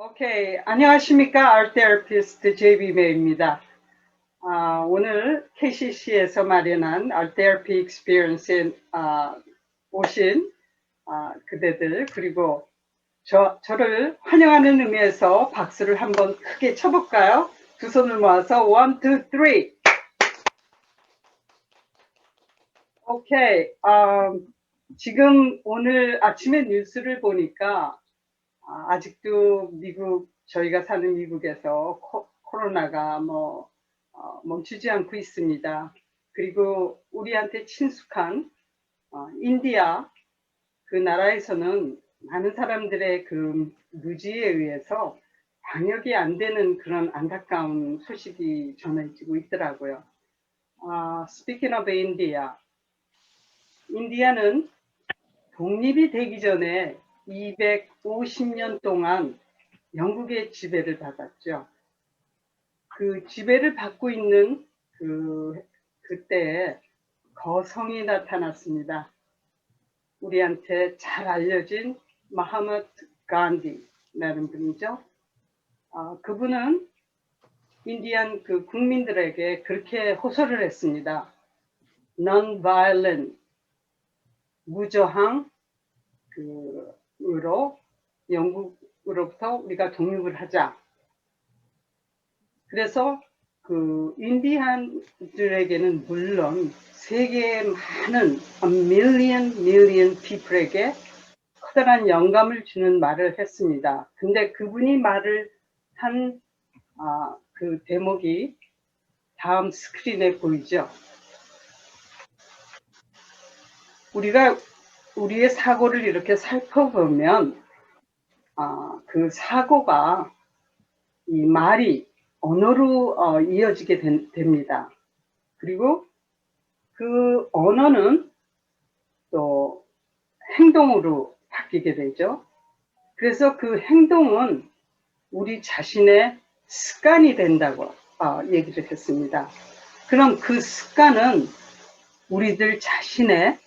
오케이. 안녕하십니까. Art Therapist JB매입니다. 오늘 KCC에서 마련한 Art Therapy Experience에 오신 그대들, 그리고 저를 환영하는 의미에서 박수를 한번 크게 쳐볼까요? 두 손을 모아서 1, 2, 3. 오케이. 지금 오늘 아침에 뉴스를 보니까 아직도 저희가 사는 미국에서 코로나가 멈추지 않고 있습니다. 그리고 우리한테 친숙한 인디아, 그 나라에서는 많은 사람들의 그 무지에 의해서 방역이 안 되는 그런 안타까운 소식이 전해지고 있더라고요. Speaking of India, 인디아는 독립이 되기 전에 250년 동안 영국의 지배를 받았죠. 그 지배를 받고 있는 그때에 거성이 나타났습니다. 우리한테 잘 알려진 마하마트 간디라는 분이죠. 그분은 인디안 그 국민들에게 그렇게 호소를 했습니다. Non-violent, 무저항, 으로 영국으로부터 우리가 독립을 하자. 그래서 그 인디안들에게는 물론 세계의 많은 million people에게 커다란 영감을 주는 말을 했습니다. 근데 그분이 말을 한 그 대목이 다음 스크린에 보이죠. 우리가 우리의 사고를 이렇게 살펴보면 그 사고가 이 말이 언어로 이어지게 됩니다. 그리고 그 언어는 또 행동으로 바뀌게 되죠. 그래서 그 행동은 우리 자신의 습관이 된다고 얘기를 했습니다. 그럼 그 습관은 우리들 자신의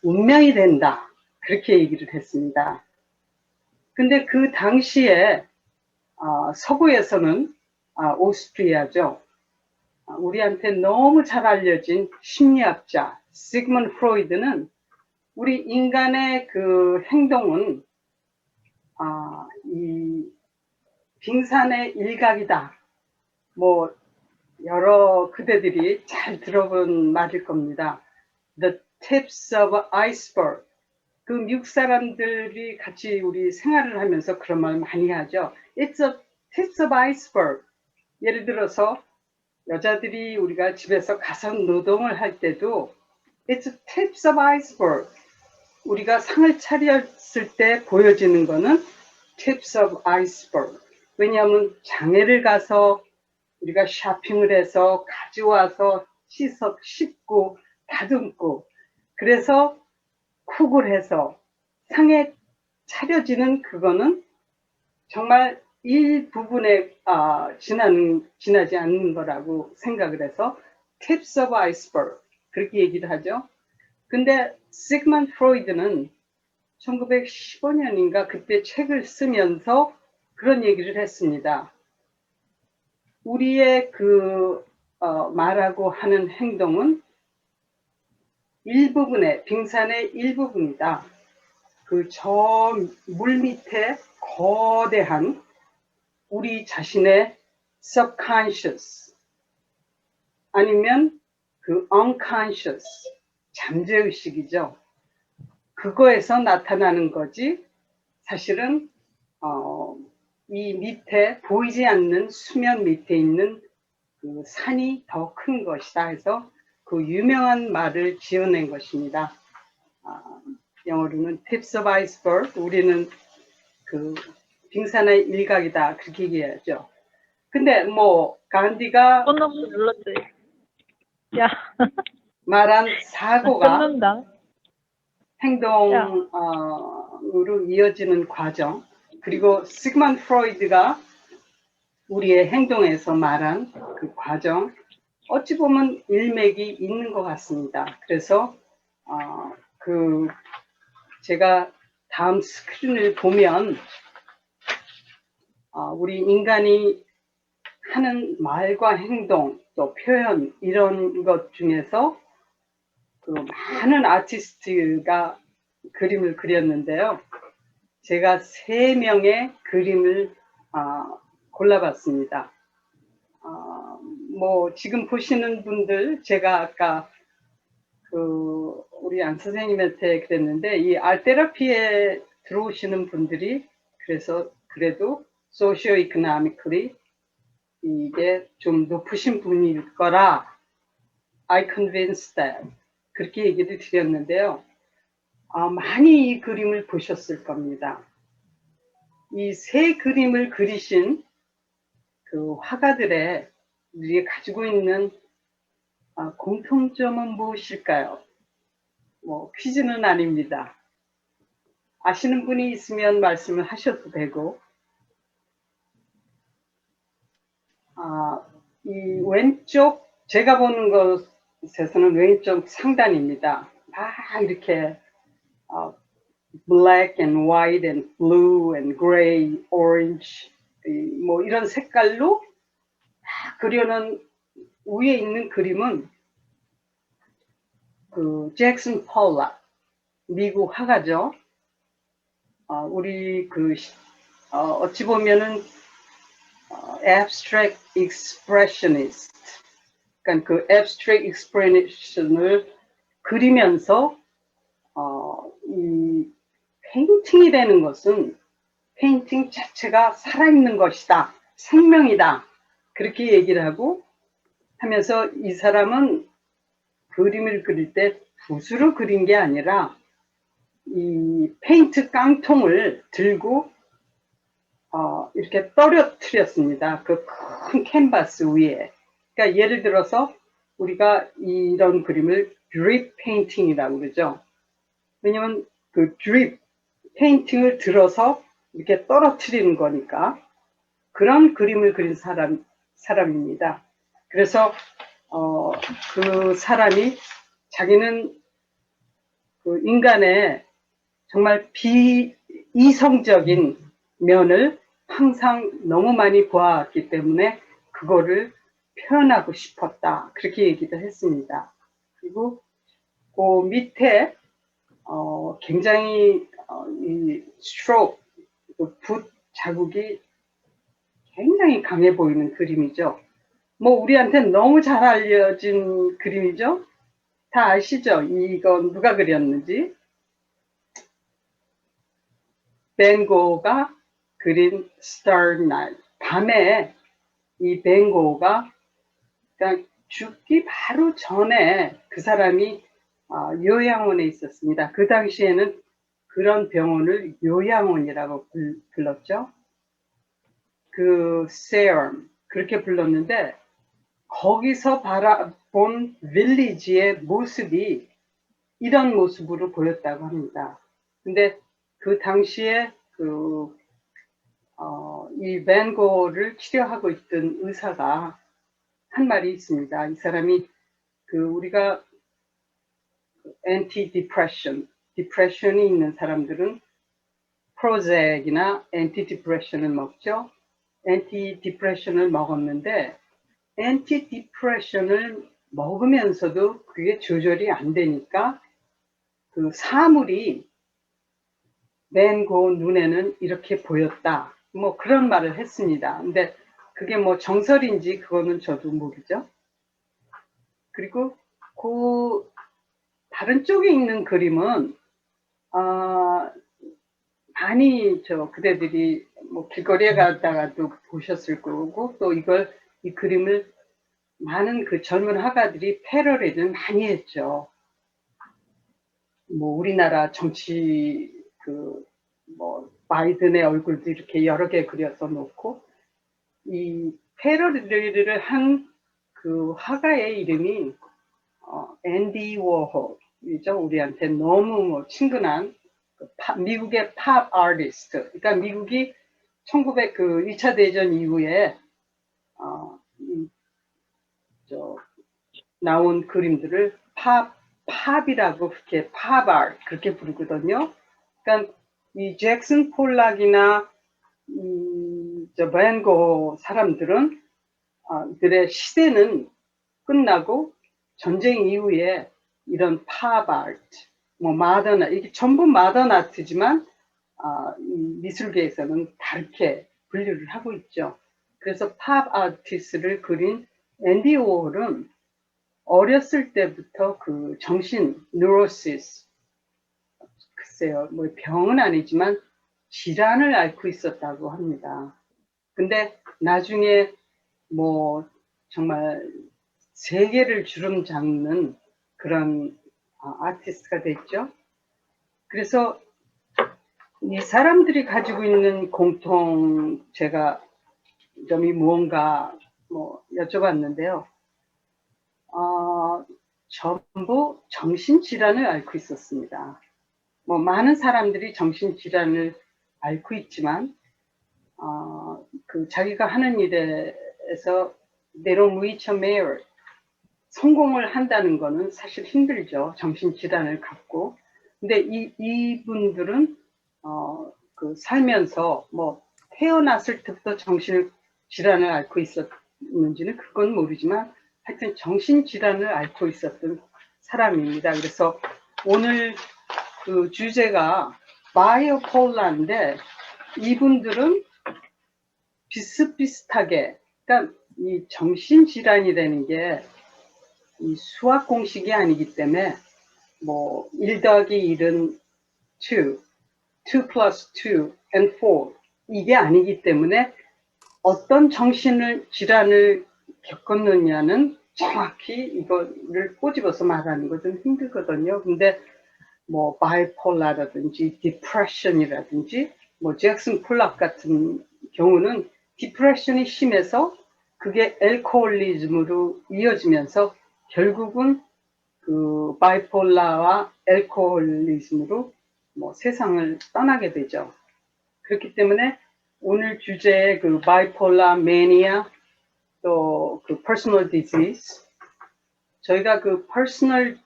운명이 된다. 그렇게 얘기를 했습니다. 근데 그 당시에 서구에서는 오스트리아죠. 우리한테 너무 잘 알려진 심리학자 시그먼드 프로이드는 우리 인간의 그 행동은 이 빙산의 일각이다. 뭐 여러 그대들이 잘 들어본 말일 겁니다. The tips of iceberg. 그 미국 사람들이 같이 우리 생활을 하면서 그런 말 많이 하죠. It's a tips of iceberg. 예를 들어서 여자들이 우리가 집에서 가선 노동을 할 때도 It's a tips of iceberg. 우리가 상을 차렸을 때 보여지는 거는 tips of iceberg. 왜냐하면 장애를 가서 우리가 쇼핑을 해서 가져와서 씻고 다듬고 그래서 쿡을 해서 상에 차려지는 그거는 정말 일부분에 지나지 않는 거라고 생각을 해서 tips of iceberg 그렇게 얘기를 하죠. 근데 시그먼드 프로이드는 1915년인가 그때 책을 쓰면서 그런 얘기를 했습니다. 우리의 말하고 하는 행동은 일부분의 빙산의 일부분이다. 그 저 물 밑에 거대한 우리 자신의 subconscious 아니면 그 unconscious 잠재의식이죠. 그거에서 나타나는 거지 사실은 이 밑에 보이지 않는 수면 밑에 있는 그 산이 더 큰 것이다 해서 그 유명한 말을 지어낸 것입니다. 영어로는 tips of iceberg, 우리는 그 빙산의 일각이다 그렇게 얘기하죠. 근데 간디가 너무 눌렀지. 야. 말한 사고가 끝난다. 행동으로 이어지는 과정, 그리고 시그먼드 프로이드가 우리의 행동에서 말한 그 과정, 어찌 보면 일맥이 있는 것 같습니다. 그래서 제가 다음 스크린을 보면 우리 인간이 하는 말과 행동, 또 표현 이런 것 중에서 그 많은 아티스트가 그림을 그렸는데요. 제가 3명의 그림을 골라봤습니다. 뭐 지금 보시는 분들, 제가 아까 우리 안 선생님한테 그랬는데, 이 알테라피에 들어오시는 분들이 그래도 socio-economically 이게 좀 높으신 분일 거라 I convinced them 그렇게 얘기를 드렸는데요. 많이 이 그림을 보셨을 겁니다. 이 3 그림을 그리신 그 화가들의 우리가 가지고 있는 공통점은 무엇일까요? 뭐 퀴즈는 아닙니다. 아시는 분이 있으면 말씀을 하셔도 되고, 이 왼쪽 제가 보는 것에서는 왼쪽 상단입니다. 막 이렇게 black and white and blue and gray, orange 뭐 이런 색깔로 그려놓은 위에 있는 그림은 그 잭슨 폴락 미국 화가죠. 우리 어찌 보면은 abstract expressionist, 그러니까 그 abstract expression을 그리면서 이 페인팅이 되는 것은 페인팅 자체가 살아있는 것이다, 생명이다, 그렇게 얘기를 하면서 이 사람은 그림을 그릴 때 붓으로 그린 게 아니라 이 페인트 깡통을 들고 이렇게 떨어뜨렸습니다. 그 큰 캔버스 위에. 그러니까 예를 들어서 우리가 이런 그림을 드립 페인팅이라고 그러죠. 왜냐면 그 드립 페인팅을 들어서 이렇게 떨어뜨리는 거니까 그런 그림을 그린 사람입니다. 그래서 그 사람이 자기는 그 인간의 정말 비이성적인 면을 항상 너무 많이 보았기 때문에 그거를 표현하고 싶었다, 그렇게 얘기도 했습니다. 그리고 그 밑에 굉장히 이 스트로크, 붓 자국이 굉장히 강해 보이는 그림이죠. 뭐 우리한테 너무 잘 알려진 그림이죠. 다 아시죠? 이건 누가 그렸는지. 벤 고흐가 그린 Starry Night. 밤에 이 벤 고흐가 그러니까 죽기 바로 전에 그 사람이 요양원에 있었습니다. 그 당시에는 그런 병원을 요양원이라고 불렀죠. 그 세엄 그렇게 불렀는데 거기서 바라본 빌리지의 모습이 이런 모습으로 보였다고 합니다. 근데 그 당시에 이 벤 고흐를 치료하고 있던 의사가 한 말이 있습니다. 이 사람이 우리가 디프레션이 있는 사람들은 프로젝이나 엔티디프레션을 먹죠. 엔티디프레션을 먹었는데 엔티디프레션을 먹으면서도 그게 조절이 안 되니까 그 사물이 벤 고흐 눈에는 이렇게 보였다, 뭐 그런 말을 했습니다. 근데 그게 뭐 정설인지 그거는 저도 모르죠. 그리고 그 다른 쪽에 있는 그림은 많이 그대들이 뭐 길거리에 가다가도 보셨을 거고, 또 이 그림을 많은 그 젊은 화가들이 패러디를 많이 했죠. 뭐 우리나라 정치 뭐 바이든의 얼굴도 이렇게 여러 개 그려서 놓고, 이 패러디를 한 그 화가의 이름이 앤디 워홀이죠. 우리한테 너무 뭐 친근한 미국의 팝 아티스트. 그러니까 미국이 2차 대전 이후에 나온 그림들을 팝이라고 그렇게 팝아트 그렇게 부르거든요. 그러니까 이 잭슨 폴락이나 밴고 사람들은 들의 시대는 끝나고 전쟁 이후에 이런 팝 아트, 뭐 마더나, 이게 전부 마더나 아트지만 이 미술계에서는 다르게 분류를 하고 있죠. 그래서 팝 아티스트를 그린 앤디 워홀은 어렸을 때부터 그 정신 뉴로시스, 글쎄요, 뭐 병은 아니지만 질환을 앓고 있었다고 합니다. 근데 나중에 뭐 정말 세계를 주름 잡는 그런 아티스트가 됐죠. 그래서 이 사람들이 가지고 있는 공통 제가 점이 무언가 뭐 여쭤봤는데요. 전부 정신질환을 앓고 있었습니다. 뭐 많은 사람들이 정신질환을 앓고 있지만 그 자기가 하는 일에서 they don't reach a merit, 성공을 한다는 거는 사실 힘들죠. 정신질환을 갖고. 근데 이분들은 그 살면서 뭐 태어났을 때부터 정신질환을 앓고 있었는지는 그건 모르지만 하여튼 정신질환을 앓고 있었던 사람입니다. 그래서 오늘 그 주제가 바이오폴라인데 이분들은 비슷비슷하게, 그러니까 이 정신질환이라는 게 이 수학 공식이 아니기 때문에 뭐 1 더하기 1은 2, 2 plus 2 and 4 이게 아니기 때문에 어떤 정신질환을 겪었느냐는 정확히 이거를 꼬집어서 말하는 거 좀 힘들거든요. 근데 뭐 바이폴라라든지 디프레션이라든지 뭐 잭슨 폴락 같은 경우는 디프레션이 심해서 그게 알코올리즘으로 이어지면서 결국은 그 바이폴라와 알코올리즘으로 뭐 세상을 떠나게 되죠. 그렇기 때문에 오늘 주제의 그 바이폴라 매니아 또 그 퍼스널 디지즈, 저희가 그 퍼스널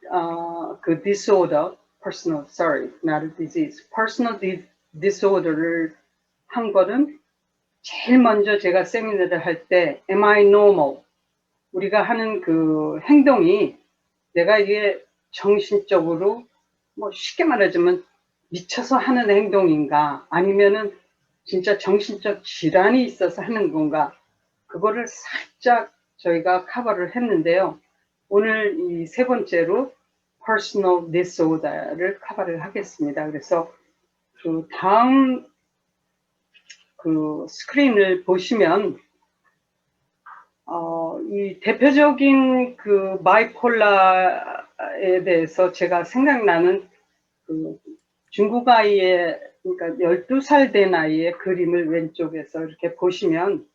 그 디스오더, personal, sorry, not a disease, personal disorder를 한 거는 제일 먼저 제가 세미나를 할 때 am I normal? 우리가 하는 그 행동이 내가 이게 정신적으로 뭐 쉽게 말하자면 미쳐서 하는 행동인가 아니면은 진짜 정신적 질환이 있어서 하는 건가 그거를 살짝 저희가 커버를 했는데요. 오늘 이 세 번째로 personal disorder를 커버를 하겠습니다. 그래서 그 다음 그 스크린을 보시면 이 대표적인 그 바이폴라에 대해서 제가 생각나는 그 중국 아이의, 그러니까 12살 된 아이의 그림을 왼쪽에서 이렇게 보시면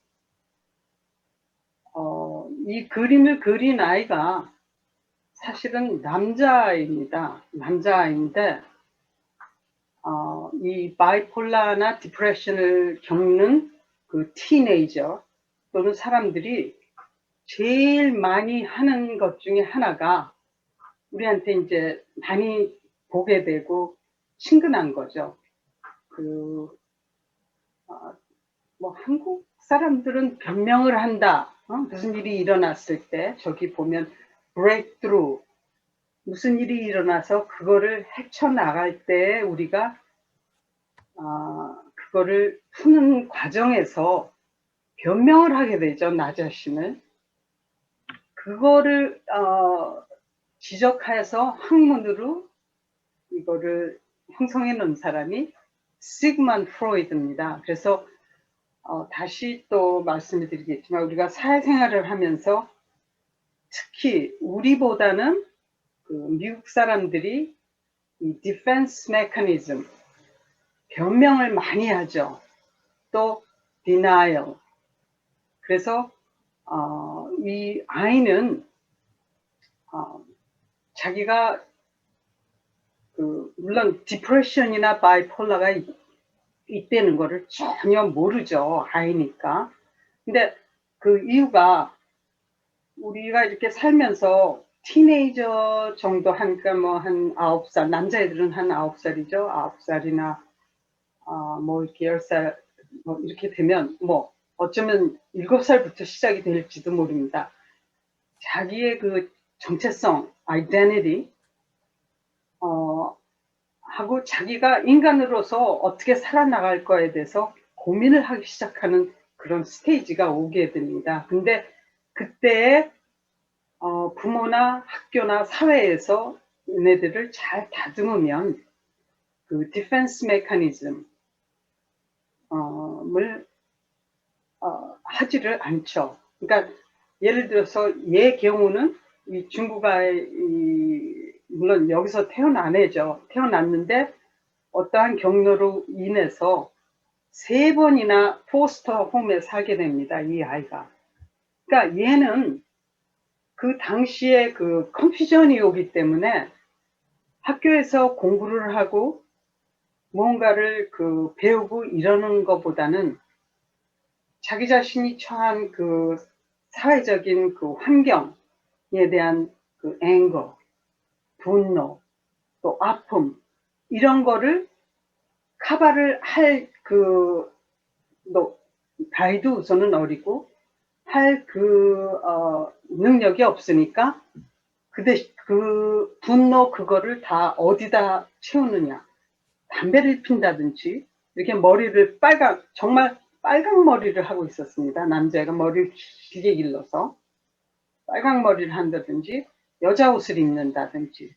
이 그림을 그린 아이가 사실은 남자아이입니다. 남자아이인데 이 바이폴라나 디프레션을 겪는 그 티네이저 또는 사람들이 제일 많이 하는 것 중에 하나가 우리한테 이제 많이 보게 되고 친근한 거죠. 뭐 한국 사람들은 변명을 한다. 무슨 일이 일어났을 때 저기 보면 breakthrough, 무슨 일이 일어나서 그거를 헤쳐나갈 때 우리가 그거를 푸는 과정에서 변명을 하게 되죠. 나 자신을. 그거를 지적해서 학문으로 이거를 형성해 놓은 사람이 시그먼드 프로이드입니다. 그래서 다시 또 말씀을 드리겠지만 우리가 사회생활을 하면서 특히 우리보다는 그 미국 사람들이 이 디펜스 메커니즘, 변명을 많이 하죠. 또 denial. 그래서 이 아이는 자기가 물론 디프레션이나 바이폴라가 있다는 거를 전혀 모르죠. 아이니까. 근데 그 이유가 우리가 이렇게 살면서 티네이저 정도 하니까 뭐 한 9살, 남자애들은 한 9살이죠. 9살이나 뭐 이렇게 10살 뭐 이렇게 되면 뭐 어쩌면 7살부터 시작이 될지도 모릅니다. 자기의 그 정체성, identity, 하고 자기가 인간으로서 어떻게 살아나갈 거에 대해서 고민을 하기 시작하는 그런 스테이지가 오게 됩니다. 근데 그때에 부모나 학교나 사회에서 얘네들을 잘 다듬으면 그 디펜스 메커니즘을 하지를 않죠. 그러니까 예를 들어서 얘 경우는 이 중국아 물론 여기서 태어나네죠. 태어났는데 어떠한 경로로 인해서 3번이나 포스터 홈에 살게 됩니다. 이 아이가. 그러니까 얘는 그 당시에 그 컨퓨전이 오기 때문에 학교에서 공부를 하고 뭔가를 그 배우고 이러는 것보다는 자기 자신이 처한 그 사회적인 그 환경에 대한 그 앵거, 분노, 또 아픔 이런 거를 커버를 할 그 나이도 우선은 어리고 할 능력이 없으니까 그 분노 그거를 다 어디다 채우느냐. 담배를 핀다든지 이렇게 머리를 정말 빨강 머리를 하고 있었습니다. 남자가 머리를 길게 길러서 빨강 머리를 한다든지 여자 옷을 입는다든지.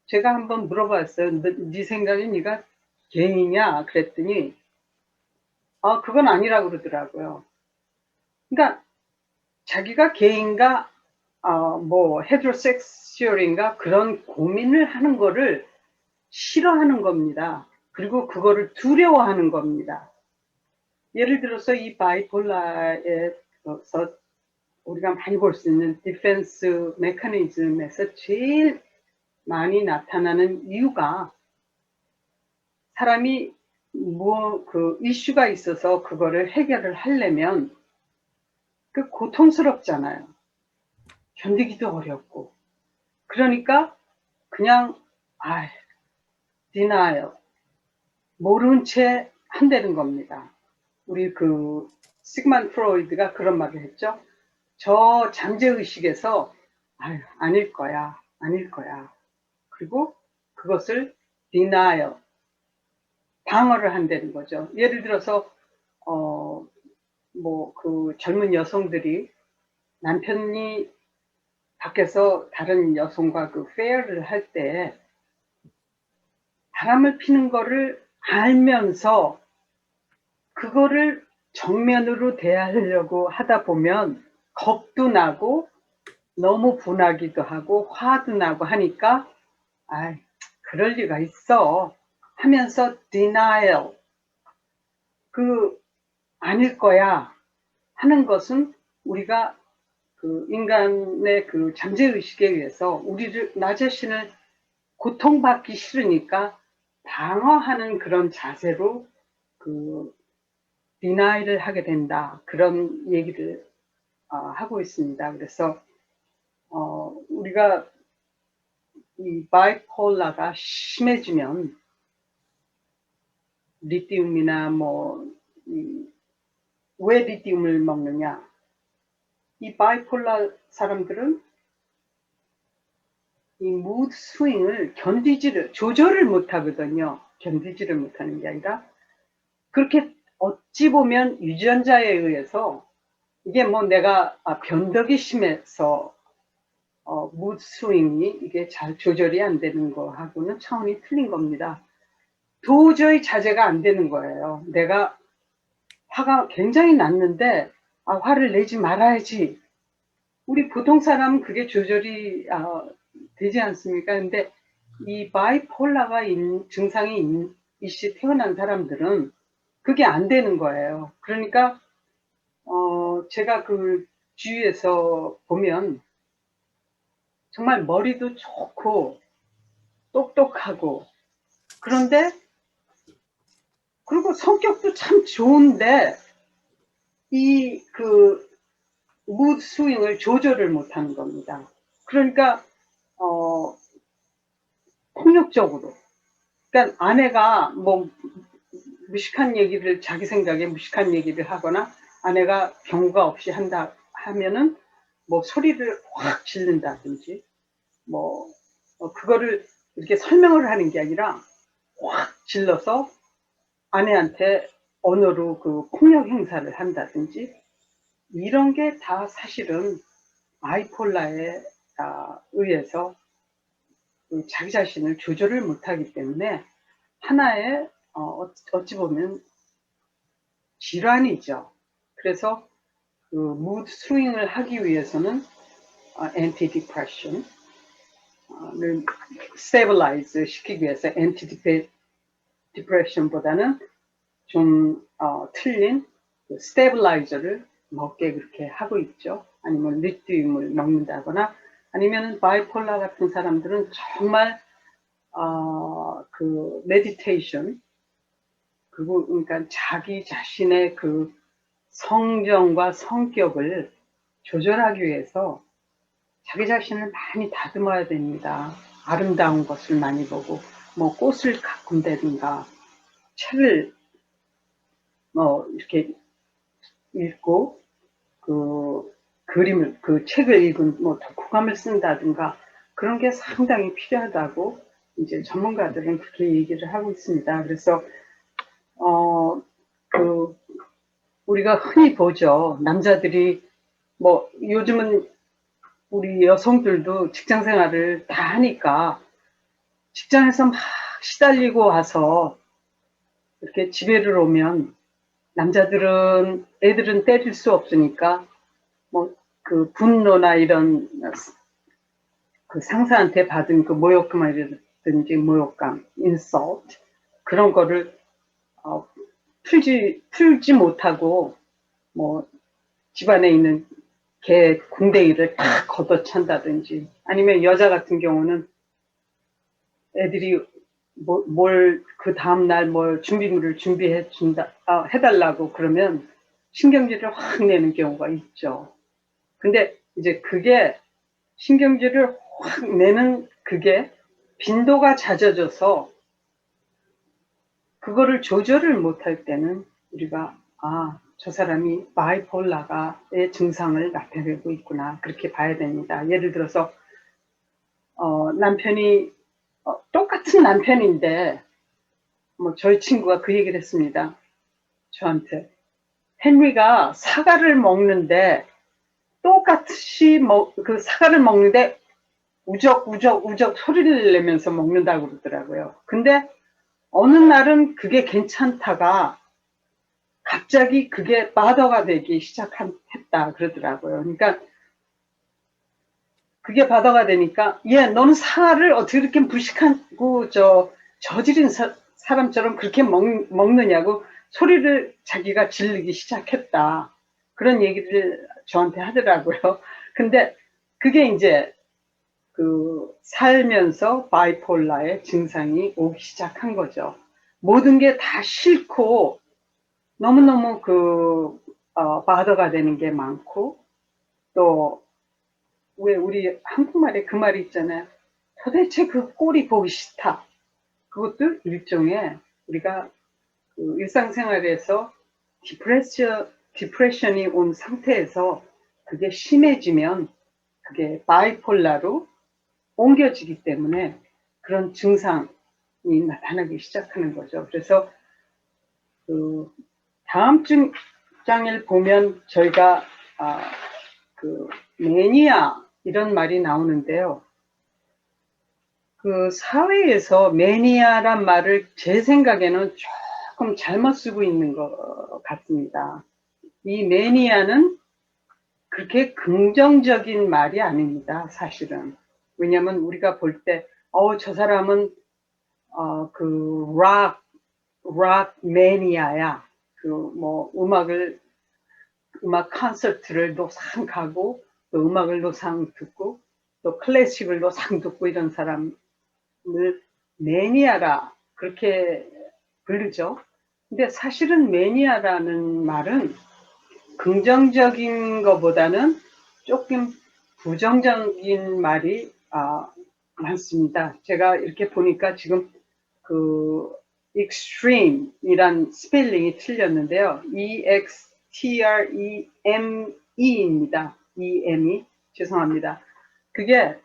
제가 한번 물어봤어요. 네 생각에 네가 게이냐? 그랬더니 그건 아니라고 그러더라고요. 그러니까 자기가 게이인가 뭐 헤테로섹슈얼인가 그런 고민을 하는 거를 싫어하는 겁니다. 그리고 그거를 두려워하는 겁니다. 예를 들어서 이 바이폴라에서 우리가 많이 볼 수 있는 디펜스 메커니즘에서 제일 많이 나타나는 이유가 사람이 그 이슈가 있어서 그거를 해결을 하려면 그 고통스럽잖아요. 견디기도 어렵고. 그러니까 그냥 denial, 모른 채 한다는 겁니다. 우리 그 시그만드 프로이드가 그런 말을 했죠. 저 잠재의식에서 아닐 거야. 그리고 그것을 denial, 방어를 한다는 거죠. 예를 들어서 뭐 그 젊은 여성들이 남편이 밖에서 다른 여성과 그 페어를 할 때 바람을 피는 거를 알면서 그거를 정면으로 대하려고 하다 보면 겁도 나고 너무 분하기도 하고 화도 나고 하니까 그럴 리가 있어 하면서 denial, 아닐 거야 하는 것은 우리가 그 인간의 그 잠재의식에 의해서 나 자신을 고통받기 싫으니까 방어하는 그런 자세로 그 denial을 하게 된다. 그런 얘기를 하고 있습니다. 그래서 우리가 이 바이폴라가 심해지면 리튬이나 왜 리튬을 먹느냐? 이 바이폴라 사람들은 이 무드 스윙을 조절을 못 하거든요. 견디지를 못하는 게 아니라 그렇게 어찌 보면 유전자에 의해서 이게 뭐 내가 변덕이 심해서 무드 스윙이 이게 잘 조절이 안 되는 거하고는 차원이 틀린 겁니다. 도저히 자제가 안 되는 거예요. 내가 화가 굉장히 났는데 화를 내지 말아야지. 우리 보통 사람은 그게 조절이 되지 않습니까? 근데 이 바이폴라가 증상이 이씨 태어난 사람들은 그게 안 되는 거예요. 그러니까 제가 그 주위에서 보면 정말 머리도 좋고 똑똑하고 그런데 그리고 성격도 참 좋은데 이 무드 스윙을 조절을 못하는 겁니다. 그러니까 폭력적으로. 그러니까 아내가 뭐 무식한 얘기를, 자기 생각에 무식한 얘기를 하거나 아내가 경고가 없이 한다 하면은 뭐 소리를 확 지른다든지 뭐 그거를 이렇게 설명을 하는 게 아니라 확 질러서 아내한테 언어로 그 폭력 행사를 한다든지 이런 게 다 사실은 바이폴라에 의해서 자기 자신을 조절을 못하기 때문에 하나의 어찌 보면 질환이죠. 그래서 그 무드 스윙을 하기 위해서는 anti depression을 stabilize 시키기 위해서 anti depression보다는 좀 틀린 그 스테빌라이저를 먹게 그렇게 하고 있죠. 아니면 리튬을 먹는다거나 아니면 바이폴라 같은 사람들은 정말 그 메디테이션 그러니까 자기 자신의 그 성정과 성격을 조절하기 위해서 자기 자신을 많이 다듬어야 됩니다. 아름다운 것을 많이 보고 뭐 꽃을 가꾼다든가 책을 이렇게 읽고 그 그림을 그 책을 읽은 뭐 독후감을 쓴다든가 그런 게 상당히 필요하다고 이제 전문가들은 그렇게 얘기를 하고 있습니다. 그래서 그 우리가 흔히 보죠. 남자들이 뭐 요즘은 우리 여성들도 직장 생활을 다 하니까 직장에서 막 시달리고 와서 이렇게 집에를 오면 남자들은 애들은 때릴 수 없으니까 뭐 그 분노나 이런 그 상사한테 받은 그 모욕감이라든지 모욕감, insult 그런 거를 풀지 못하고 뭐 집안에 있는 개 궁뎅이를 다 걷어찬다든지 아니면 여자 같은 경우는 애들이 뭘 그 다음날 뭘 준비물을 준비해 준다 해달라고 그러면 신경질을 확 내는 경우가 있죠. 근데 이제 그게 신경질을 확 내는 그게 빈도가 잦아져서 그거를 조절을 못할 때는 우리가 저 사람이 바이폴라의 증상을 나타내고 있구나 그렇게 봐야 됩니다. 예를 들어서 남편이 똑같은 남편인데 뭐 저희 친구가 그 얘기를 했습니다. 저한테 헨리가 사과를 먹는데 똑같이 그 사과를 먹는데 우적 소리를 내면서 먹는다고 그러더라고요. 근데 어느 날은 그게 괜찮다가 갑자기 그게 바더가 되기 시작했다 그러더라고요. 그러니까 그게 바더가 되니까 너는 사과를 어떻게 이렇게 무식하고 저지른 사람처럼 그렇게 먹느냐고 소리를 자기가 지르기 시작했다. 그런 얘기를 저한테 하더라고요. 근데 그게 이제 그 살면서 바이폴라의 증상이 오기 시작한 거죠. 모든 게 다 싫고 너무너무 바더가 되는 게 많고 또 왜 우리 한국말에 그 말이 있잖아요. 도대체 그 꼴이 보기 싫다. 그것도 일종의 우리가 그 일상생활에서 디프레션이 온 상태에서 그게 심해지면 그게 바이폴라로 옮겨지기 때문에 그런 증상이 나타나기 시작하는 거죠. 그래서 그 다음 장을 보면 저희가 그 매니아 이런 말이 나오는데요. 그 사회에서 매니아란 말을 제 생각에는 조금 잘못 쓰고 있는 것 같습니다. 이 매니아는 그렇게 긍정적인 말이 아닙니다, 사실은. 왜냐하면 우리가 볼 때, 저 사람은 그 락 매니아야. 그 뭐 음악 콘서트를 노상 가고 또 음악을 노상 듣고 또 클래식을 노상 듣고 이런 사람을 매니아라 그렇게 부르죠. 근데 사실은 매니아라는 말은 긍정적인 것보다는 조금 부정적인 말이 많습니다. 제가 이렇게 보니까 지금 그 extreme이란 스펠링이 틀렸는데요. extreme입니다. EM이 죄송합니다. 그게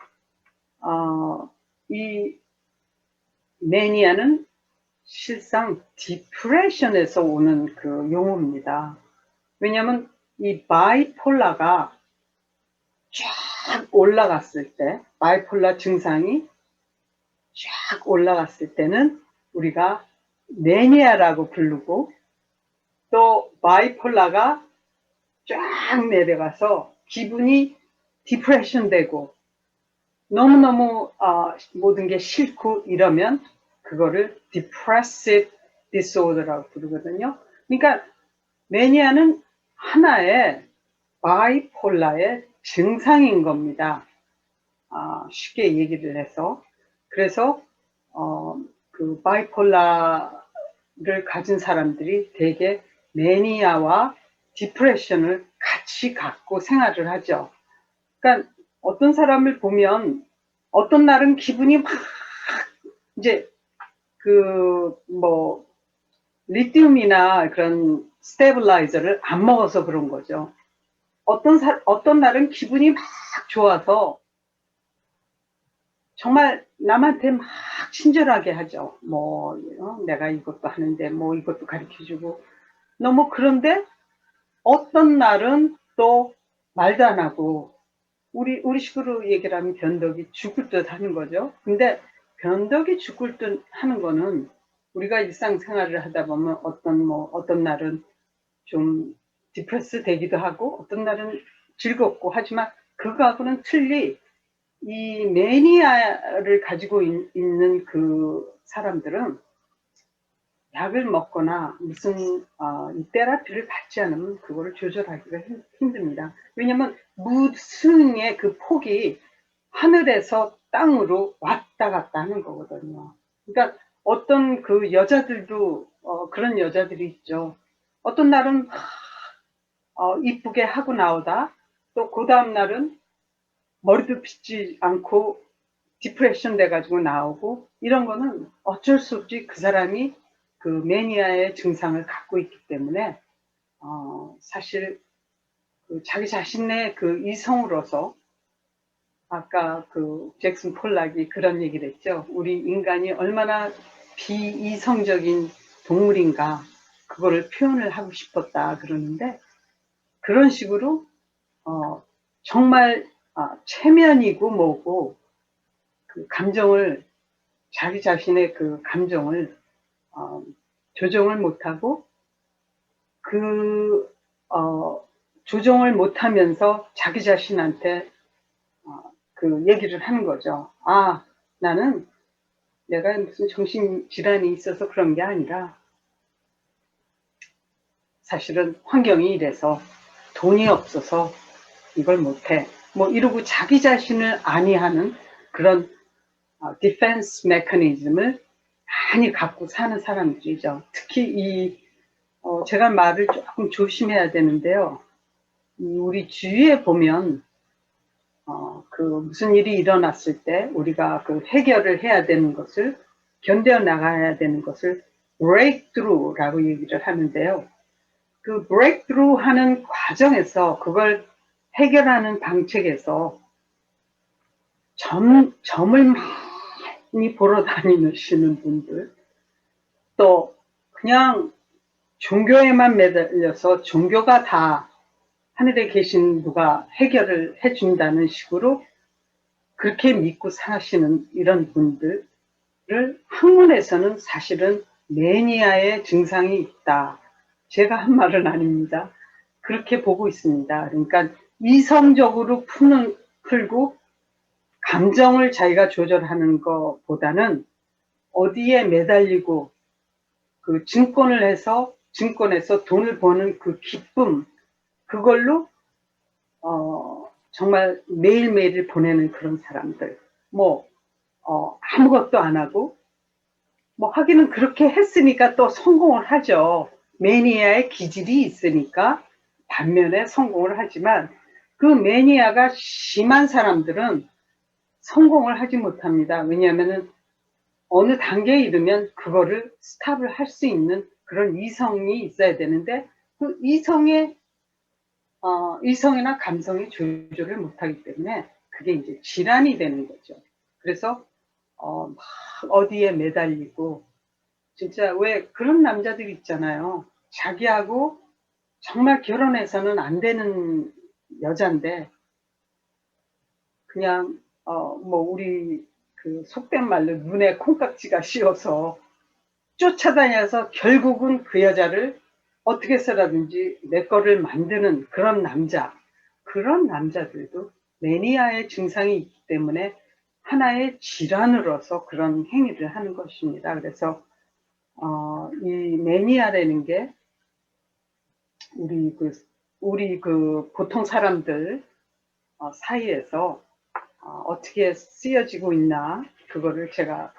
이 매니아는 실상 디프레션에서 오는 그 용어입니다. 왜냐하면 이 바이폴라가 쫙 올라갔을 때, 바이폴라 증상이 쫙 올라갔을 때는 우리가 매니아라고 부르고, 또 바이폴라가 쫙 내려가서 기분이 디프레션 되고 너무너무 모든 게 싫고 이러면 그거를 depressive disorder라고 부르거든요. 그러니까 매니아는 하나의 바이폴라의 증상인 겁니다. 쉽게 얘기를 해서. 그래서 그 바이폴라를 가진 사람들이 대개 매니아와 디프레션을 같이 갖고 생활을 하죠. 그러니까 어떤 사람을 보면 어떤 날은 기분이 막 이제 그 뭐 리튬이나 그런 스테빌라이저를 안 먹어서 그런 거죠. 어떤 날은 기분이 막 좋아서 정말 남한테 막 친절하게 하죠. 뭐 내가 이것도 하는데 뭐 이것도 가르쳐주고 너무 그런데 어떤 날은 또 말도 안 하고 우리 식으로 얘기를 하면 변덕이 죽을 듯 하는 거죠. 근데 변덕이 죽을 듯 하는 거는 우리가 일상생활을 하다 보면 어떤 날은 좀 디프레스 되기도 하고 어떤 날은 즐겁고 하지만 그거하고는 틀리 이 매니아를 가지고 있는 그 사람들은 약을 먹거나 무슨 이 테라피를 받지 않으면 그거를 조절하기가 힘듭니다. 왜냐하면 무승의 그 폭이 하늘에서 땅으로 왔다 갔다 하는 거거든요. 그러니까 어떤 그 여자들도 그런 여자들이 있죠. 어떤 날은 이쁘게 하고 나오다 또 그 다음 날은 머리도 빗지 않고 디프레션 돼가지고 나오고 이런 거는 어쩔 수 없이 그 사람이 그 매니아의 증상을 갖고 있기 때문에 사실 그 자기 자신의 그 이성으로서 아까 그 잭슨 폴락이 그런 얘기를 했죠. 우리 인간이 얼마나 비이성적인 동물인가 그거를 표현을 하고 싶었다 그러는데 그런 식으로 정말 체면이고 뭐고 그 감정을 자기 자신의 그 감정을 조정을 못하고 그 조정을 못하면서 자기 자신한테 그 얘기를 하는 거죠. 나는 내가 무슨 정신질환이 있어서 그런 게 아니라 사실은 환경이 이래서 돈이 없어서 이걸 못해. 뭐 이러고 자기 자신을 안위하는 그런 디펜스 메커니즘을 많이 갖고 사는 사람들이죠. 특히 제가 말을 조금 조심해야 되는데요. 우리 주위에 보면 그 무슨 일이 일어났을 때 우리가 그 해결을 해야 되는 것을 견뎌 나가야 되는 것을 breakthrough라고 얘기를 하는데요. 그 breakthrough 하는 과정에서 그걸 해결하는 방책에서 점을 많이 보러 다니시는 분들 또 그냥 종교에만 매달려서 종교가 다 하늘에 계신 누가 해결을 해준다는 식으로 그렇게 믿고 사시는 이런 분들을 학문에서는 사실은 매니아의 증상이 있다. 제가 한 말은 아닙니다. 그렇게 보고 있습니다. 그러니까 이성적으로 풀고 감정을 자기가 조절하는 것보다는 어디에 매달리고 그 증권에서 돈을 버는 그 기쁨 그걸로 정말 매일매일을 보내는 그런 사람들 아무것도 안 하고 하기는 그렇게 했으니까 또 성공을 하죠. 매니아의 기질이 있으니까 반면에 성공을 하지만 그 매니아가 심한 사람들은 성공을 하지 못합니다. 왜냐하면은 어느 단계에 이르면 그거를 스탑을 할 수 있는 그런 이성이 있어야 되는데 그 이성이나 감성이 조절을 못하기 때문에 그게 이제 질환이 되는 거죠. 그래서 막 어디에 매달리고 진짜 왜 그런 남자들 있잖아요. 자기하고 정말 결혼해서는 안 되는 여잔데 그냥 뭐 우리 그 속된 말로 눈에 콩깍지가 씌어서 쫓아다녀서 결국은 그 여자를 어떻게 해서라든지 내 거를 만드는 그런 남자. 그런 남자들도 매니아의 증상이 있기 때문에 하나의 질환으로서 그런 행위를 하는 것입니다. 그래서 이 매니아라는 게 우리 그 보통 사람들 사이에서 어떻게 쓰여지고 있나 그거를 제가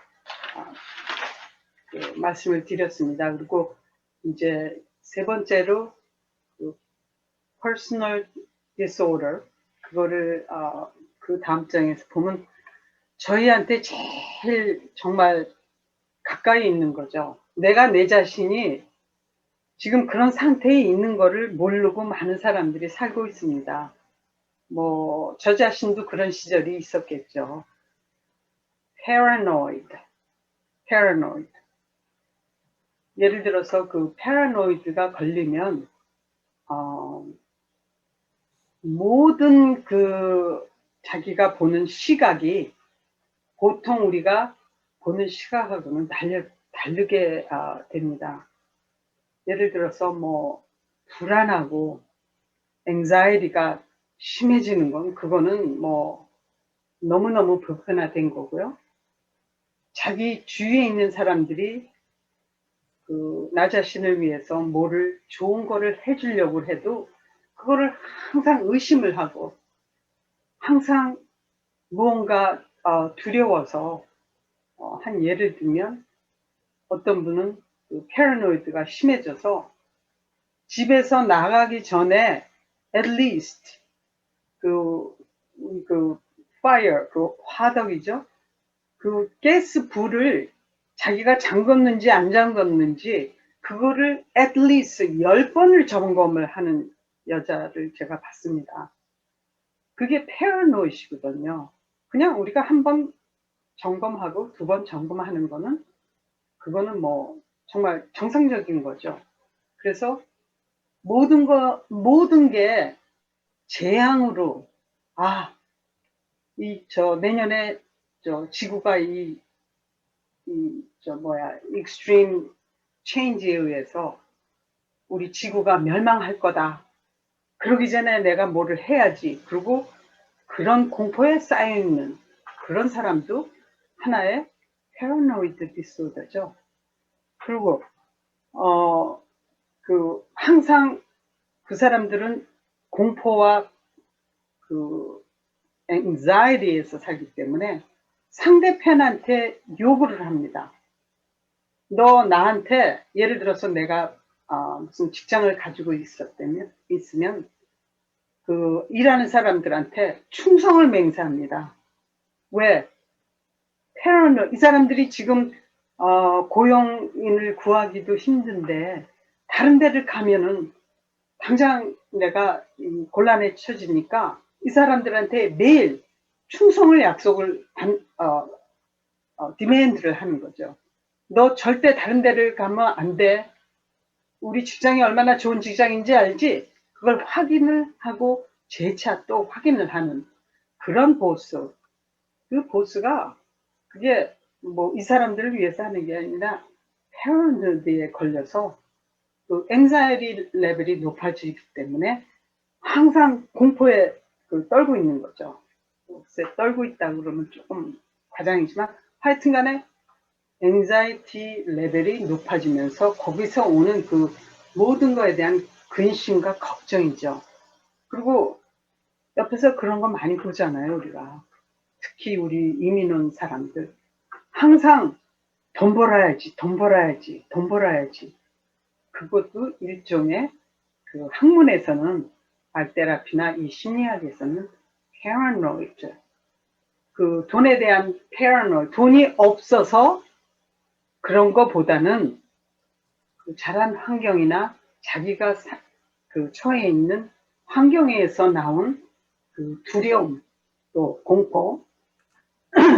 그 말씀을 드렸습니다. 그리고 이제 세 번째로 그 personal disorder 그거를 그 다음 장에서 보면 저희한테 제일 정말 가까이 있는 거죠. 내가 내 자신이 지금 그런 상태에 있는 거를 모르고 많은 사람들이 살고 있습니다. 뭐 저 자신도 그런 시절이 있었겠죠. paranoid. 예를 들어서 그 paranoid가 걸리면 모든 그 자기가 보는 시각이 보통 우리가 보는 시각하고는 다르게 됩니다. 예를 들어서 뭐 불안하고 anxiety가 심해지는 건 그거는 뭐 너무너무 보편화된 거고요. 자기 주위에 있는 사람들이 그 나 자신을 위해서 뭐를 좋은 거를 해주려고 해도 그거를 항상 의심을 하고 항상 무언가 두려워서 한 예를 들면 어떤 분은 그 패러노이드가 심해져서 집에서 나가기 전에 at least 그 fire 그 화덕이죠. 그 가스 불을 자기가 잠궜는지 안 잠궜는지 그거를 at least 10번을 점검을 하는 여자를 제가 봤습니다. 그게 패러노이시거든요. 그냥 우리가 한 번 점검하고 두 번 점검하는 거는 그거는 뭐 정말 정상적인 거죠. 그래서 모든 게 재앙으로 내년에 지구가 extreme change에 의해서 우리 지구가 멸망할 거다. 그러기 전에 내가 뭐를 해야지. 그리고 그런 공포에 쌓여있는 그런 사람도 하나의 paranoid disorder죠. 그리고 항상 그 사람들은 공포와 그 anxiety에서 살기 때문에 상대편한테 요구를 합니다. 너 나한테 예를 들어서 내가 무슨 직장을 가지고 있으면 그 일하는 사람들한테 충성을 맹세합니다. 왜? 이 사람들이 지금 고용인을 구하기도 힘든데 다른 데를 가면은 당장 내가 곤란에 처지니까 이 사람들한테 매일 충성을 약속을 디맨드를 하는 거죠. 너 절대 다른 데를 가면 안 돼. 우리 직장이 얼마나 좋은 직장인지 알지? 그걸 확인을 하고 재차 또 확인을 하는 그런 보스. 그 보스가 그게 뭐 이 사람들을 위해서 하는 게 아니라 패러노이드에 걸려서 그 anxiety 레벨이 높아지기 때문에 항상 공포에 떨고 있는 거죠. 글쎄, 떨고 있다 그러면 조금 과장이지만 하여튼 간에 anxiety 레벨이 높아지면서 거기서 오는 그 모든 거에 대한 근심과 걱정이죠. 그리고 옆에서 그런 거 많이 보잖아요, 우리가. 특히 우리 이민 온 사람들. 항상 돈 벌어야지. 그것도 일종의 그 학문에서는 알테라피나 이 심리학에서는 paranoid. 그 돈에 대한 paranoid. 돈이 없어서 그런 거보다는 그 자란 환경이나 자기가 그 처해 있는 환경에서 나온 그 두려움, 또 공포,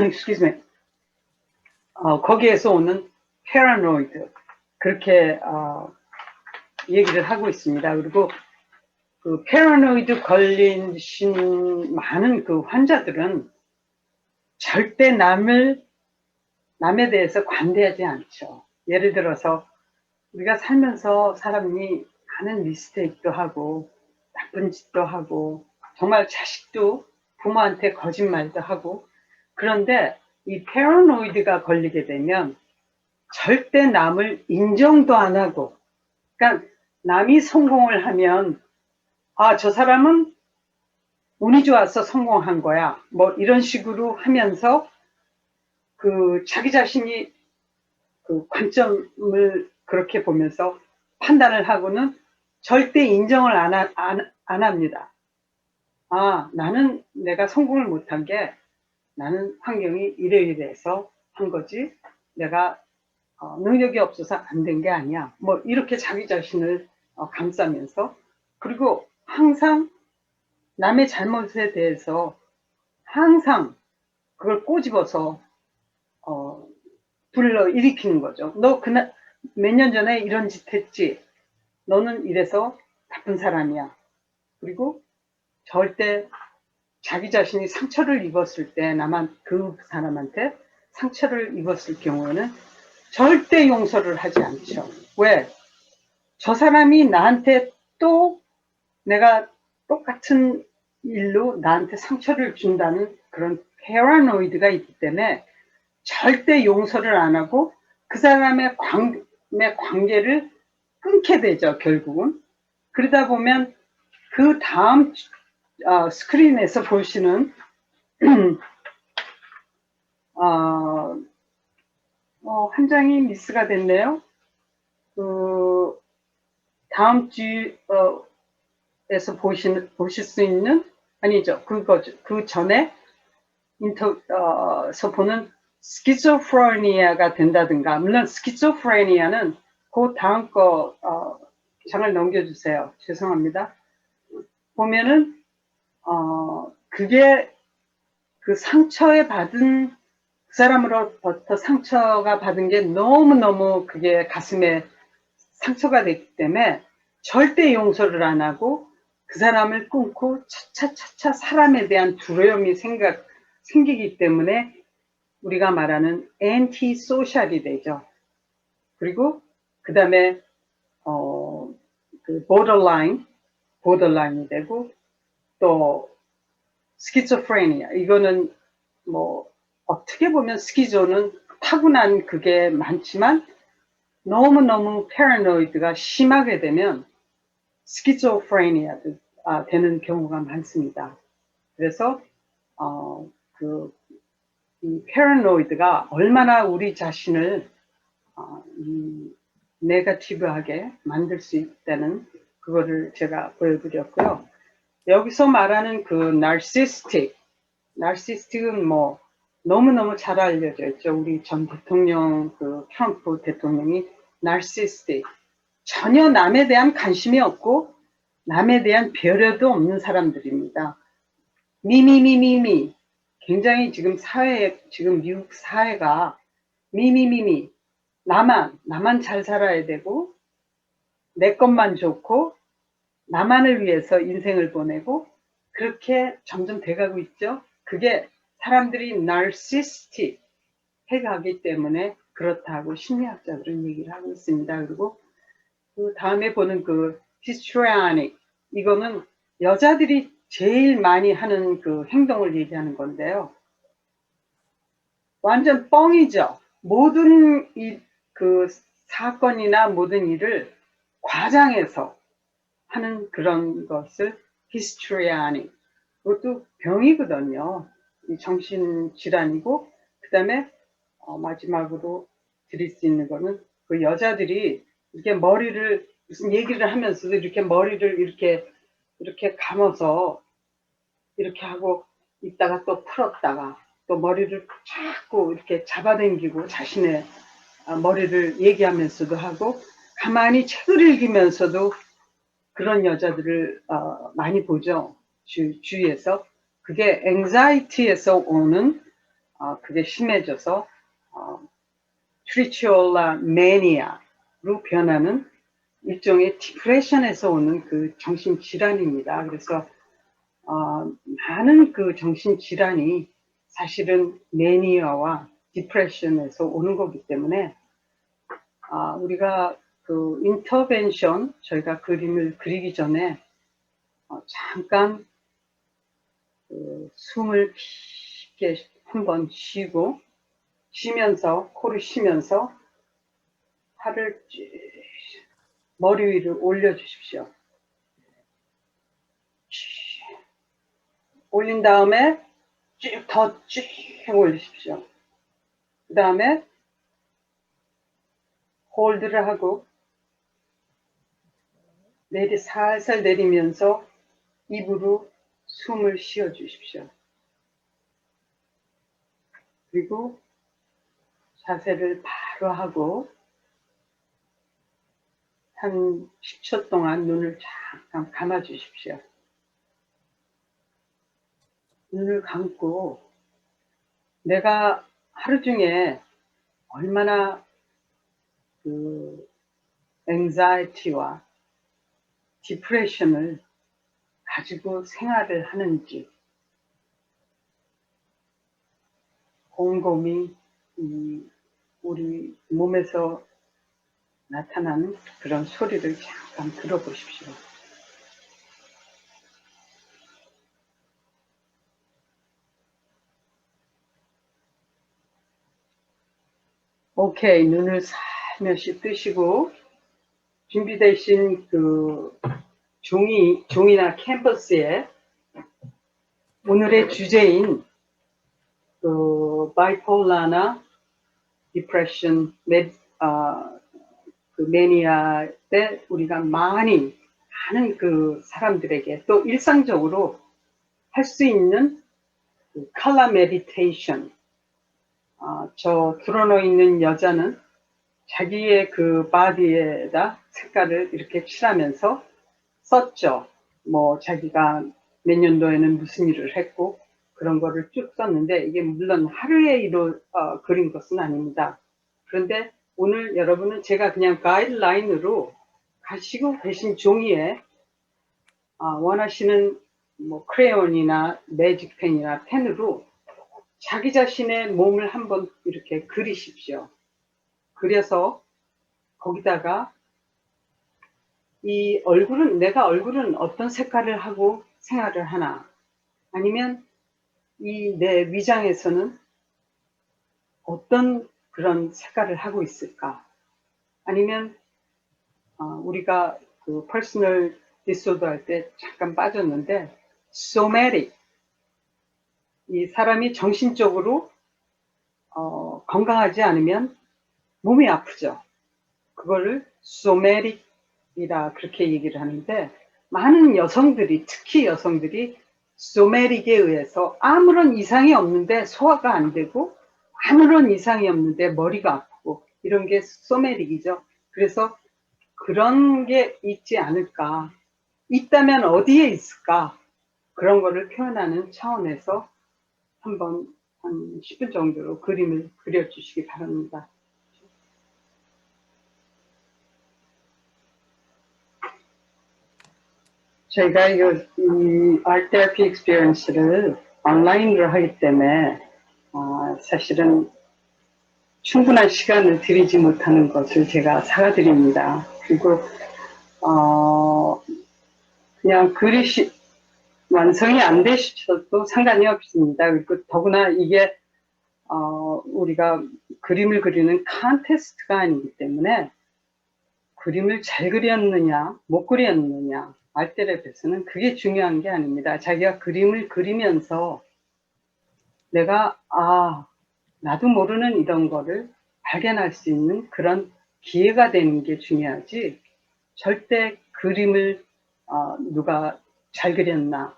excuse me, 거기에서 오는 paranoid, 그렇게 얘기를 하고 있습니다. 그리고 그 paranoid 걸리신 많은 그 환자들은 절대 남에 대해서 관대하지 않죠. 예를 들어서 우리가 살면서 사람이 많은 미스테이크도 하고 나쁜 짓도 하고 정말 자식도 부모한테 거짓말도 하고, 그런데 이 패러노이드가 걸리게 되면 절대 남을 인정도 안 하고, 그러니까 남이 성공을 하면 저 사람은 운이 좋아서 성공한 거야, 뭐 이런 식으로 하면서 그 자기 자신이 그 관점을 그렇게 보면서 판단을 하고는 절대 인정을 안 합니다. 나는 내가 성공을 못한 게 나는 환경이 이래서 한 거지, 내가 능력이 없어서 안 된 게 아니야, 뭐 이렇게 자기 자신을 감싸면서, 그리고 항상 남의 잘못에 대해서 항상 그걸 꼬집어서 불러 일으키는 거죠. 너 그날 몇 년 전에 이런 짓 했지, 너는 이래서 나쁜 사람이야. 그리고 절대 자기 자신이 상처를 입었을 때, 그 사람한테 상처를 입었을 경우에는 절대 용서를 하지 않죠. 왜? 저 사람이 나한테 또 내가 똑같은 일로 나한테 상처를 준다는 그런 패러노이드가 있기 때문에 절대 용서를 안 하고 그 사람의 관계를 끊게 되죠, 결국은. 그러다 보면 그 다음 스크린에서 보시는 한 장이 미스가 됐네요. 그 다음 주에서 보실 수 있는, 아니죠, 그거죠. 그 전에 서 보는 스키조프레니아가 된다든가, 물론 스키조프레니아는 그 다음 거 장을 넘겨주세요. 죄송합니다. 보면은 그게 그 상처에 받은 그 사람으로부터 상처가 받은 게 너무너무 그게 가슴에 상처가 됐기 때문에 절대 용서를 안 하고 그 사람을 끊고 차차차차 사람에 대한 두려움이 생기기 때문에 우리가 말하는 엔티 소셜이 되죠. 그리고 그 다음에 그 보더라인이 되고, 또 스키조프레니아, 이거는 뭐 어떻게 보면 스키조는 타고난 그게 많지만 너무너무 패러노이드가 심하게 되면 스키조프레니아 되는 경우가 많습니다. 그래서 이 패러노이드가 얼마나 우리 자신을 네거티브하게 만들 수 있다는 그거를 제가 보여드렸고요. 여기서 말하는 그 나르시스틱은 뭐 너무너무 잘 알려져 있죠. 우리 전 대통령, 그 트럼프 대통령이 나르시스틱, 전혀 남에 대한 관심이 없고 남에 대한 배려도 없는 사람들입니다. 미미미미미, 굉장히 지금 미국 사회가 미미미미, 나만 잘 살아야 되고 내 것만 좋고 나만을 위해서 인생을 보내고, 그렇게 점점 돼가고 있죠. 그게 사람들이 나르시스틱 해가기 때문에 그렇다고 심리학자들은 얘기를 하고 있습니다. 그리고 그 다음에 보는 그 histrionic, 이거는 여자들이 제일 많이 하는 그 행동을 얘기하는 건데요. 완전 뻥이죠. 모든 그 사건이나 모든 일을 과장해서 하는 그런 것을 histrionic, 그것도 병이거든요. 정신질환이고, 그 다음에 마지막으로 드릴 수 있는 거는 그 여자들이 이렇게 머리를 무슨 얘기를 하면서도 이렇게 머리를 이렇게 감아서 이렇게 하고 있다가 또 풀었다가 또 머리를 자꾸 이렇게 잡아당기고 자신의 머리를 얘기하면서도 하고 가만히 책을 읽으면서도 그런 여자들을 많이 보죠. 주위에서. 그게 anxiety에서 오는 그게 심해져서 트리치올라 매니아로 변하는 일종의 디프레션에서 오는 그 정신질환입니다. 그래서 많은 그 정신질환이 사실은 매니아와 디프레션에서 오는 거기 때문에 우리가 그 인터벤션, 저희가 그림을 그리기 전에 잠깐 숨을 깊게 한번 쉬고 쉬면서 코를 쉬면서 팔을 쭉 머리 위로 올려주십시오. 올린 다음에 더 쭉 올리십시오. 그 다음에 홀드를 하고 살살 내리면서 입으로 숨을 쉬어 주십시오. 그리고 자세를 바로 하고 한 10초 동안 눈을 잠깐 감아 주십시오. 눈을 감고 내가 하루 중에 얼마나 그 anxiety와 디프레션을 가지고 생활을 하는지 곰곰이 우리 몸에서 나타나는 그런 소리를 잠깐 들어보십시오. 오케이, 눈을 살며시 뜨시고 준비되신 그 종이나 캔버스에 오늘의 주제인 그 바이폴라나 디프레션, 그 매니아 때 우리가 많은 그 사람들에게 또 일상적으로 할 수 있는 그 컬러 메디테이션. 저 드러누워 있는 여자는 자기의 그 바디에다 색깔을 이렇게 칠하면서 썼죠. 뭐 자기가 몇 년도에는 무슨 일을 했고 그런 거를 쭉 썼는데 이게 물론 하루에 일로 그린 것은 아닙니다. 그런데 오늘 여러분은 제가 그냥 가이드라인으로 가시고 계신 종이에 원하시는 뭐 크레용이나 매직펜이나 펜으로 자기 자신의 몸을 한번 이렇게 그리십시오. 그려서 거기다가 이 얼굴은 내가 얼굴은 어떤 색깔을 하고 생활을 하나 아니면 이 내 위장에서는 어떤 그런 색깔을 하고 있을까 아니면 우리가 그 퍼스널 디소더 할 때 잠깐 빠졌는데 소매틱 이 사람이 정신적으로 건강하지 않으면 몸이 아프죠. 그거를 소매틱이라 그렇게 얘기를 하는데 많은 여성들이 특히 여성들이 소매틱에 의해서 아무런 이상이 없는데 소화가 안 되고 아무런 이상이 없는데 머리가 아프고 이런 게 소매틱이죠. 그래서 그런 게 있지 않을까 있다면 어디에 있을까 그런 거를 표현하는 차원에서 한번 한 10분 정도로 그림을 그려주시기 바랍니다. 저희가 이 Art Therapy Experience를 온라인으로 하기 때문에 사실은 충분한 시간을 드리지 못하는 것을 제가 사과드립니다. 그리고 그냥 완성이 안 되셔도 상관이 없습니다. 그리고 더구나 이게 우리가 그림을 그리는 컨테스트가 아니기 때문에 그림을 잘 그렸느냐 못 그렸느냐 알테랩에서는 그게 중요한 게 아닙니다. 자기가 그림을 그리면서 내가 나도 모르는 이런 거를 발견할 수 있는 그런 기회가 되는 게 중요하지 절대 그림을 누가 잘 그렸나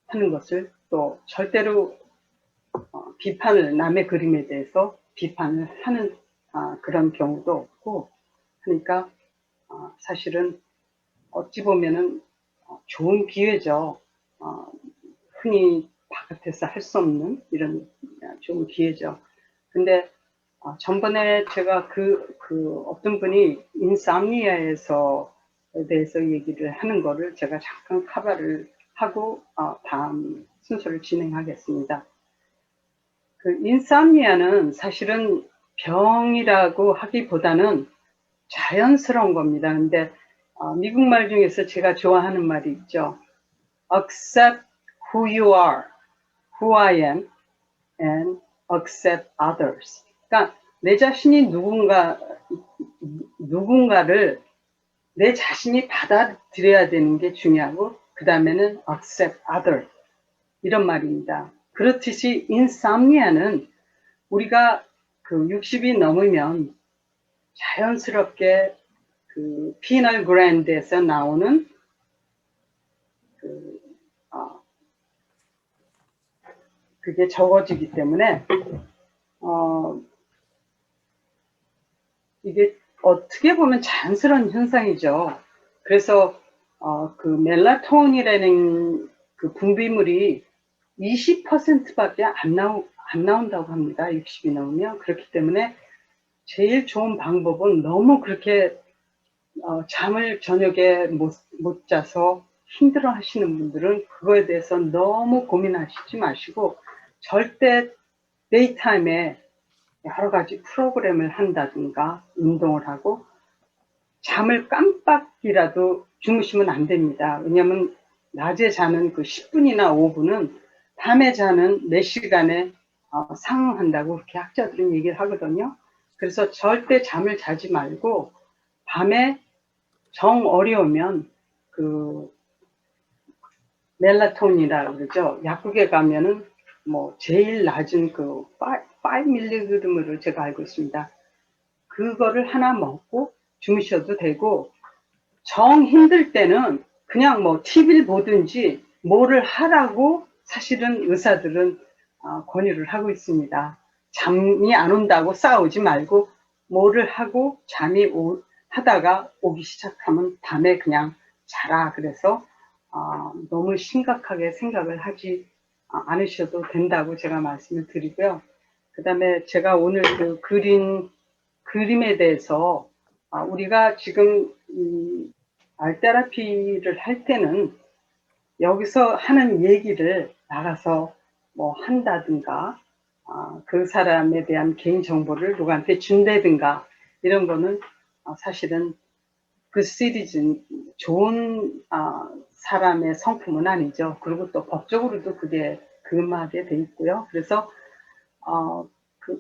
하는 것을 또 절대로 비판을 남의 그림에 대해서 비판을 하는 그런 경우도 없고 그러니까 사실은 어찌 보면은 좋은 기회죠. 흔히 바깥에서 할 수 없는 이런 좋은 기회죠. 근데 전번에 제가 어떤 분이 인삼니아에서 대해서 얘기를 하는 거를 제가 잠깐 커버를 하고 다음 순서를 진행하겠습니다. 그 인삼니아는 사실은 병이라고 하기보다는 자연스러운 겁니다. 근데 미국 말 중에서 제가 좋아하는 말이 있죠. Accept who you are, who I am, and accept others. 그러니까 내 자신이 누군가를 내 자신이 받아들여야 되는 게 중요하고 그 다음에는 accept other 이런 말입니다. 그렇듯이 insomnia는 우리가 그 60이 넘으면 자연스럽게 그 피널 그랜드에서 나오는 그게 적어지기 때문에 이게 어떻게 보면 자연스러운 현상이죠. 그래서 그 멜라토닌이라는 그 분비물이 20%밖에 안 나온다고 합니다. 60이 넘으면. 그렇기 때문에 제일 좋은 방법은 너무 그렇게 잠을 저녁에 못 자서 힘들어 하시는 분들은 그거에 대해서 너무 고민하시지 마시고 절대 데이타임에 여러 가지 프로그램을 한다든가 운동을 하고 잠을 깜빡이라도 주무시면 안 됩니다. 왜냐하면 낮에 자는 그 10분이나 5분은 밤에 자는 4시간에 상응한다고 그렇게 학자들은 얘기를 하거든요. 그래서 절대 잠을 자지 말고 밤에 정 어려우면 그 멜라토닌이라고 그러죠. 약국에 가면은 뭐 제일 낮은 그 5mg으로 제가 알고 있습니다. 그거를 하나 먹고 주무셔도 되고 정 힘들 때는 그냥 뭐 TV를 보든지 뭐를 하라고 사실은 의사들은 권유를 하고 있습니다. 잠이 안 온다고 싸우지 말고 뭐를 하고 하다가 오기 시작하면 밤에 그냥 자라. 그래서 너무 심각하게 생각을 하지 않으셔도 된다고 제가 말씀을 드리고요. 그 다음에 제가 오늘 그 그림에 대해서 우리가 지금 알테라피를 할 때는 여기서 하는 얘기를 나가서 뭐 한다든가 그 사람에 대한 개인정보를 누구한테 준다든가 이런 거는 사실은 그 시리즈는 좋은 사람의 성품은 아니죠. 그리고 또 법적으로도 그게 금하게 돼 있고요. 그래서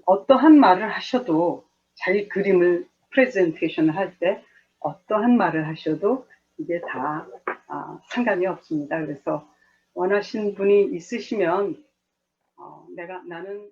어떠한 말을 하셔도 자기 그림을 프레젠테이션을 할 때 어떠한 말을 하셔도 이게 다 상관이 없습니다. 그래서 원하시는 분이 있으시면 나는